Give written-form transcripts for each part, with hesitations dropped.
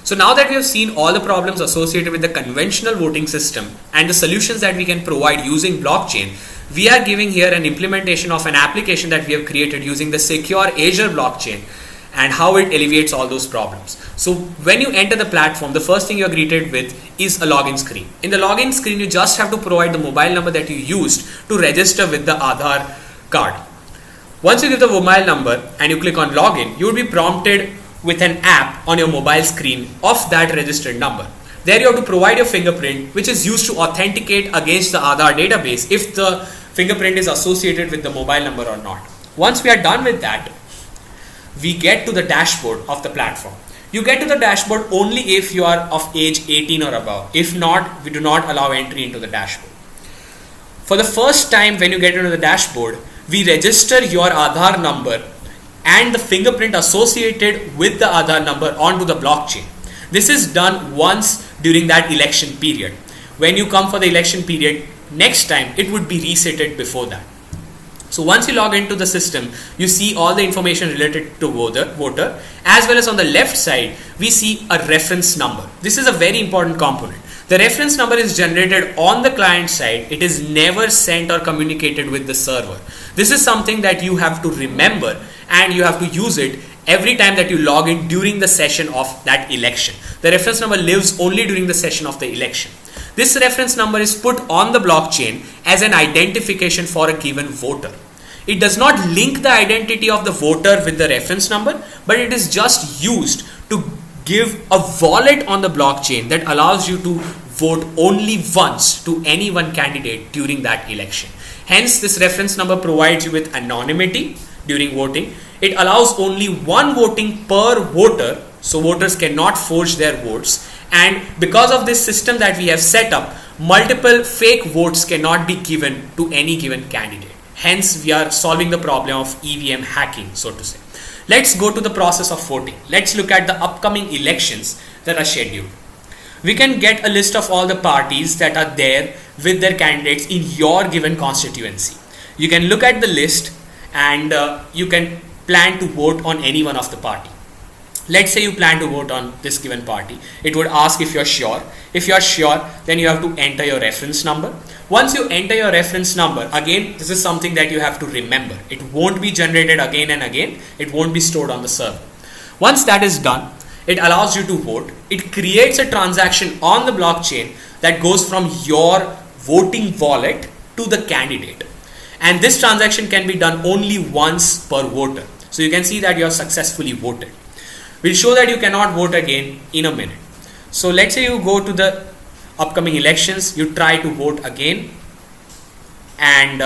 So now that we have seen all the problems associated with the conventional voting system and the solutions that we can provide using blockchain, we are giving here an implementation of an application that we have created using the secure Azure blockchain and how it alleviates all those problems. So when you enter the platform, the first thing you're greeted with is a login screen. In the login screen, you just have to provide the mobile number that you used to register with the Aadhaar card. Once you give the mobile number and you click on login, you will be prompted with an app on your mobile screen of that registered number. There you have to provide your fingerprint, which is used to authenticate against the Aadhaar database if the fingerprint is associated with the mobile number or not. Once we are done with that, we get to the dashboard of the platform. You get to the dashboard only if you are of age 18 or above. If not, we do not allow entry into the dashboard. For the first time when you get into the dashboard, we register your Aadhaar number and the fingerprint associated with the Aadhaar number onto the blockchain. This is done once during that election period. When you come for the election period, next time it would be resetted before that. So once you log into the system, you see all the information related to voter, as well as on the left side, we see a reference number. This is a very important component. The reference number is generated on the client side. It is never sent or communicated with the server. This is something that you have to remember and you have to use it every time that you log in during the session of that election. The reference number lives only during the session of the election. This reference number is put on the blockchain as an identification for a given voter. It does not link the identity of the voter with the reference number, but it is just used to give a wallet on the blockchain that allows you to vote only once to any one candidate during that election. Hence, this reference number provides you with anonymity during voting. It allows only one voting per voter, so voters cannot forge their votes. And because of this system that we have set up, multiple fake votes cannot be given to any given candidate. Hence, we are solving the problem of EVM hacking, so to say. Let's go to the process of voting. Let's look at the upcoming elections that are scheduled. We can get a list of all the parties that are there with their candidates in your given constituency. You can look at the list and you can plan to vote on any one of the party. Let's say you plan to vote on this given party. It would ask if you're sure. If you're sure, then you have to enter your reference number. Once you enter your reference number, again, this is something that you have to remember. It won't be generated again and again. It won't be stored on the server. Once that is done, it allows you to vote. It creates a transaction on the blockchain that goes from your voting wallet to the candidate. And this transaction can be done only once per voter. So you can see that you have successfully voted. We'll show that you cannot vote again in a minute. So let's say you go to the upcoming elections, you try to vote again, and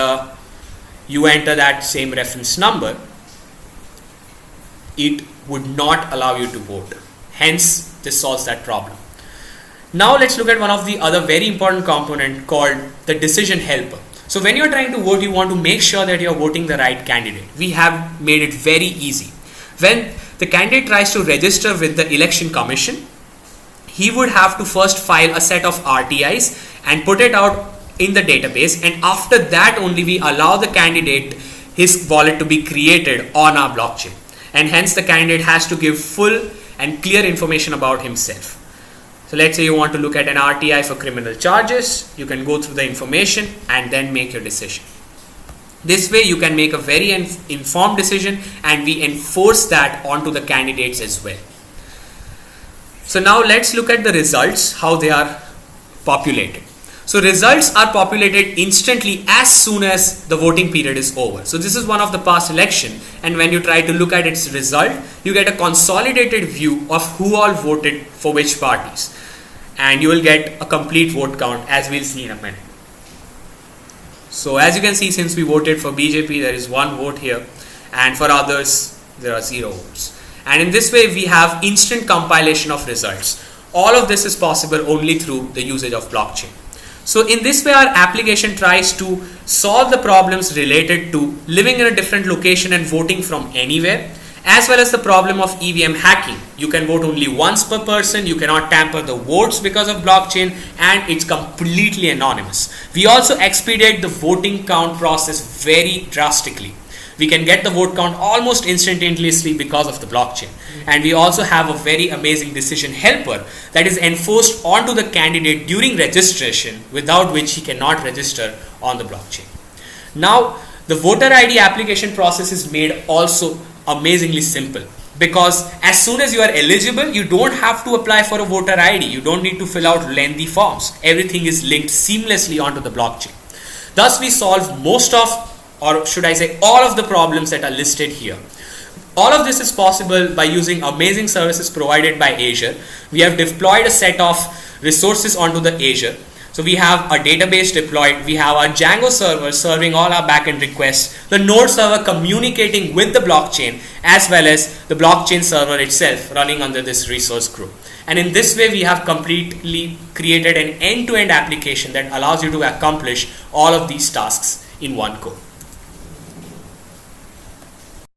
you enter that same reference number. It would not allow you to vote. Hence, this solves that problem. Now let's look at one of the other very important component called the decision helper. So when you're trying to vote, you want to make sure that you're voting the right candidate. We have made it very easy. When the candidate tries to register with the election commission, he would have to first file a set of RTIs and put it out in the database, and after that only we allow the candidate his wallet to be created on our blockchain, and hence the candidate has to give full and clear information about himself. So let's say you want to look at an RTI for criminal charges. You can go through the information and then make your decision. This way you can make a very informed decision, and we enforce that onto the candidates as well. So now let's look at the results, how they are populated. So results are populated instantly as soon as the voting period is over. So this is one of the past election, and when you try to look at its result, you get a consolidated view of who all voted for which parties, and you will get a complete vote count, as we'll see in a minute. So as you can see, since we voted for BJP, there is 1 vote here, and for others there are 0 votes. And in this way we have instant compilation of results. All of this is possible only through the usage of blockchain. So in this way our application tries to solve the problems related to living in a different location and voting from anywhere, as well as the problem of EVM hacking. You can vote only once per person, you cannot tamper the votes because of blockchain, and it's completely anonymous. We also expedite the voting count process very drastically. we can get the vote count almost instantaneously because of the blockchain. And we also have a very amazing decision helper that is enforced onto the candidate during registration, without which he cannot register on the blockchain. Now, the voter ID application process is made also amazingly simple, because as soon as you are eligible, you don't have to apply for a voter ID. You don't need to fill out lengthy forms. Everything is linked seamlessly onto the blockchain. Thus, we solve most of, or should I say all of the problems that are listed here. All of this is possible by using amazing services provided by Azure. We have deployed a set of resources onto the Azure. So we have a database deployed, we have our Django server serving all our backend requests, the node server communicating with the blockchain, as well as the blockchain server itself running under this resource group. And in this way, we have completely created an end-to-end application that allows you to accomplish all of these tasks in one code.